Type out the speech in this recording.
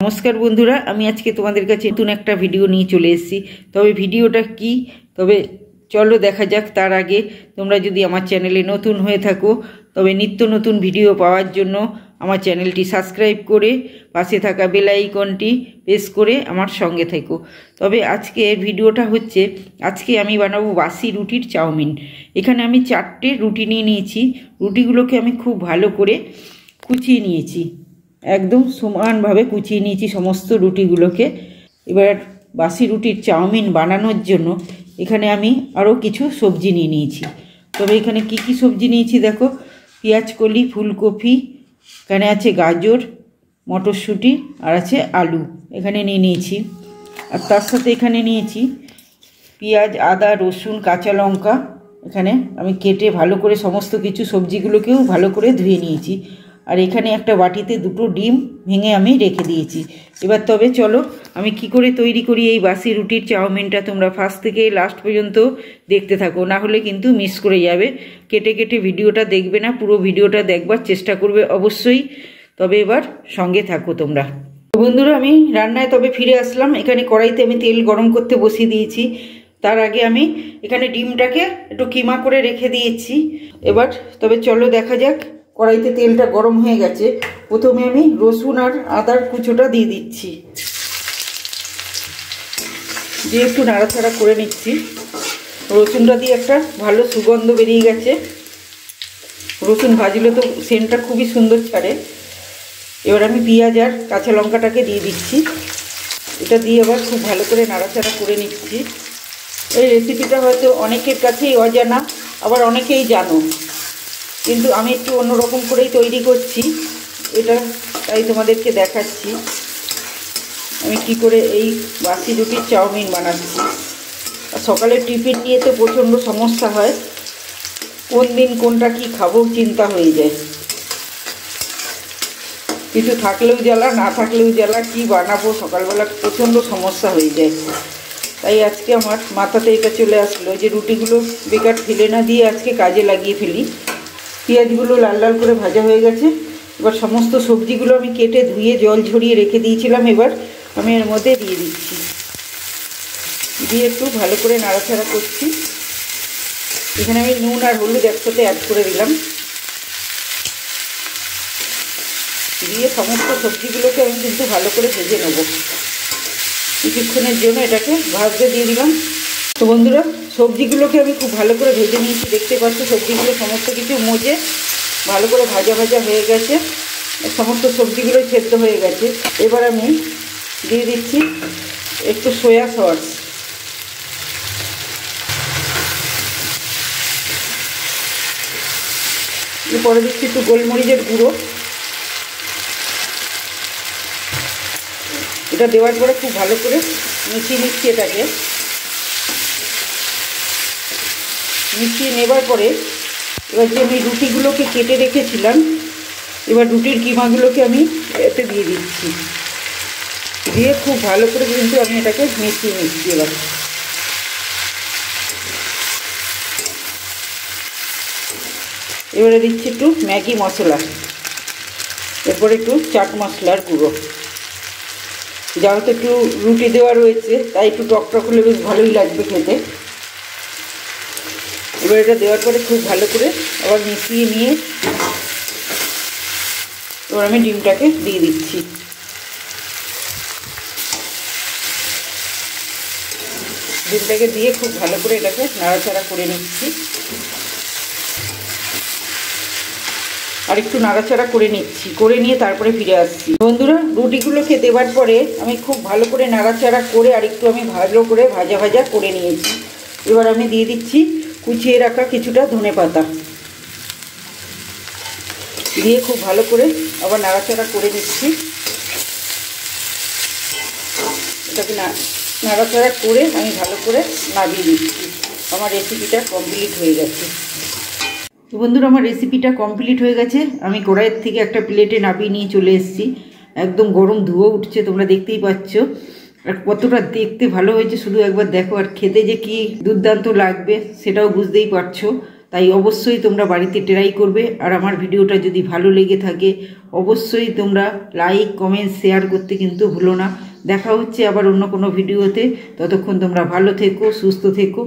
নমস্কার বন্ধুরা, আমি আজকে তোমাদের কাছে নতুন একটা ভিডিও নিয়ে চলে এসেছি। তবে ভিডিওটা কি, তবে চলো দেখা যাক। তার আগে তোমরা যদি আমার চ্যানেলে নতুন হয়ে থাকো তবে নিত্য নতুন ভিডিও পাওয়ার জন্য আমার চ্যানেলটি সাবস্ক্রাইব করে পাশে থাকা বেল আইকনটি প্রেস করে আমার সঙ্গে থেকো। তবে আজকে ভিডিওটা হচ্ছে, আজকে আমি বানাবো বাসি রুটির চাউমিন। এখানে আমি 4টে রুটি নিয়ে নিয়েছি। রুটিগুলোকে আমি খুব ভালো করে কুচিয়ে নিয়েছি, একদম সমানভাবে কুচিয়ে নিয়েছি সমস্ত রুটিগুলোকে। এবার বাসি রুটির চাউমিন বানানোর জন্য এখানে আমি আরও কিছু সবজি নিয়ে নিয়েছি। তবে এখানে কি কি সবজি নিয়েছি দেখো, পেঁয়াজকলি, ফুলকপি, এখানে আছে গাজর, মটরশুঁটি আর আছে আলু, এখানে নিয়ে নিয়েছি। আর তার সাথে এখানে নিয়েছি পেঁয়াজ, আদা, রসুন, কাঁচা লঙ্কা। এখানে আমি কেটে ভালো করে সমস্ত কিছু সবজিগুলোকেও ভালো করে ধুয়ে নিয়েছি। আর এখানে একটা বাটিতে 2টো ডিম ভেঙে আমি রেখে দিয়েছি। এবার তবে চলো আমি কি করে তৈরি করি এই বাসি রুটির চাউমিনটা, তোমরা ফার্স্ট থেকে লাস্ট পর্যন্ত দেখতে থাকো, না হলে কিন্তু মিস করে যাবে। কেটে কেটে ভিডিওটা দেখবে না, পুরো ভিডিওটা দেখবার চেষ্টা করবে অবশ্যই। তবে এবার সঙ্গে থাকো তোমরা। বন্ধুরা, আমি রান্নায় তবে ফিরে আসলাম। এখানে কড়াইতে আমি তেল গরম করতে বসিয়ে দিয়েছি। তার আগে আমি এখানে ডিমটাকে একটু কিমা করে রেখে দিয়েছি। এবার তবে চলো দেখা যাক। কড়াইতে তেলটা গরম হয়ে গেছে। প্রথমে আমি রসুন আর আদার কুচোটা দিয়ে দিচ্ছি, দিয়ে একটু নাড়াচাড়া করে নিচ্ছি। রসুনটা দিয়ে একটা ভালো সুগন্ধ বেরিয়ে গেছে। রসুন ভাজলে তো সেন্টটা খুবই সুন্দর ছাড়ে। এবার আমি পেঁয়াজ আর কাঁচা লঙ্কাটাকে দিয়ে দিচ্ছি। এটা দিয়ে আবার খুব ভালো করে নাড়াচাড়া করে নিচ্ছি। এই রেসিপিটা হয়তো অনেকের কাছেই অজানা, আবার অনেকেই জানো, কিন্তু আমি একটু অন্যরকম করেই তৈরি করছি এটা, তাই তোমাদেরকে দেখাচ্ছি আমি কি করে এই বাসি রুটির চাউমিন বানাচ্ছি। আর সকালে টিফিন নিয়ে তো প্রচণ্ড সমস্যা হয়, কোন দিন কোনটা কি খাবো চিন্তা হয়ে যায়। কিছু থাকলেও জ্বালা, না থাকলেও জ্বালা, কি বানাবো সকালবেলা প্রচণ্ড সমস্যা হয়ে যায়। তাই আজকে আমার মাথাতে এটা চলে আসলো যে রুটিগুলো বেকার ফেলে না দিয়ে আজকে কাজে লাগিয়ে ফেলি। পেঁয়াজগুলো লাল লাল করে ভাজা হয়ে গেছে। এবার সমস্ত সবজিগুলো আমি কেটে ধুয়ে জল ঝরিয়ে রেখে দিয়েছিলাম, এবার আমি এর মধ্যে দিয়ে দিচ্ছি। দিয়ে একটু ভালো করে নাড়াচাড়া করছি। এখানে আমি নুন আর হলুদ একসাথে অ্যাড করে দিলাম। দিয়ে সমস্ত সবজিগুলোকে আমি কিন্তু ভালো করে ভেজে নেব। কিছুক্ষণের জন্য এটাকে ভাজতে দিয়ে দিলাম। তো বন্ধুরা, সবজিগুলোকে আমি খুব ভালো করে ভেজে নিয়েছি। দেখতে পাচ্ছ সবজিগুলো সমস্ত কিছু মজে ভালো করে ভাজা ভাজা হয়ে গেছে, সমস্ত সবজিগুলোই সেদ্ধ হয়ে গেছে। এবার আমি দিয়ে দিচ্ছি একটু সয়া সস, এরপরে দিচ্ছি একটু গোলমরিচের গুঁড়ো। এটা দেওয়ার পরে খুব ভালো করে মিশিয়ে নিচ্ছি। এটাকে মিশিয়ে নেবার পরে এবার যে আমি রুটিগুলোকে কেটে রেখেছিলাম, এবার রুটির কিমাগুলোকে আমি এতে দিয়ে দিচ্ছি। দিয়ে খুব ভালো করে কিন্তু আমি এটাকে মিশিয়ে নিচ্ছি। এবারে দিচ্ছি একটু ম্যাগি মশলা, এরপরে একটু চাট মশলার গুঁড়ো। যেহেতু একটু রুটি দেওয়া রয়েছে তাই একটু টকটক হলে বেশ ভালোই লাগবে খেতে। এবার এটা দেওয়ার পরে খুব ভালো করে আবার মিশিয়ে নিয়ে এবার আমি ডিমটাকে দিয়ে দিচ্ছি। ডিমটাকে দিয়ে খুব ভালো করে এটাকে নাড়াচাড়া করে নিচ্ছি। আর একটু নাড়াচাড়া করে নিচ্ছি, করে নিয়ে তারপরে ফিরে আসছি। বন্ধুরা, রুটিগুলোকে দেওয়ার পরে আমি খুব ভালো করে নাড়াচাড়া করে আর একটু আমি ভালো করে ভাজা ভাজা করে নিয়েছি। এবার আমি দিয়ে দিচ্ছি কুচিয়ে রাখা কিছুটা ধনেপাতা, দিয়ে খুব ভালো করে আবার নাড়াচাড়া করে নিচ্ছি। এটাকে নাড়াচাড়া করে আমি ভালো করে নামিয়ে দিচ্ছি। আমার রেসিপিটা কমপ্লিট হয়ে গেছে। তো বন্ধুরা, আমার রেসিপিটা কমপ্লিট হয়ে গেছে। আমি কড়াইয়ের থেকে একটা প্লেটে নামিয়ে নিয়ে চলে এসেছি। একদম গরম ধোঁয়া উঠছে, তোমরা দেখতেই পাচ্ছ। আর কতটা দেখতে ভালো হয়েছে শুধু একবার দেখো। আর খেতে যে কি দুর্দান্ত লাগবে সেটাও বুঝতেই পারছো। তাই অবশ্যই তোমরা বাড়িতে ট্রাই করবে। আর আমার ভিডিওটা যদি ভালো লেগে থাকে অবশ্যই তোমরা লাইক কমেন্ট শেয়ার করতে কিন্তু ভুলো না। দেখা হচ্ছে আবার অন্য কোনো ভিডিওতে। ততক্ষণ তোমরা ভালো থেকো, সুস্থ থেকো।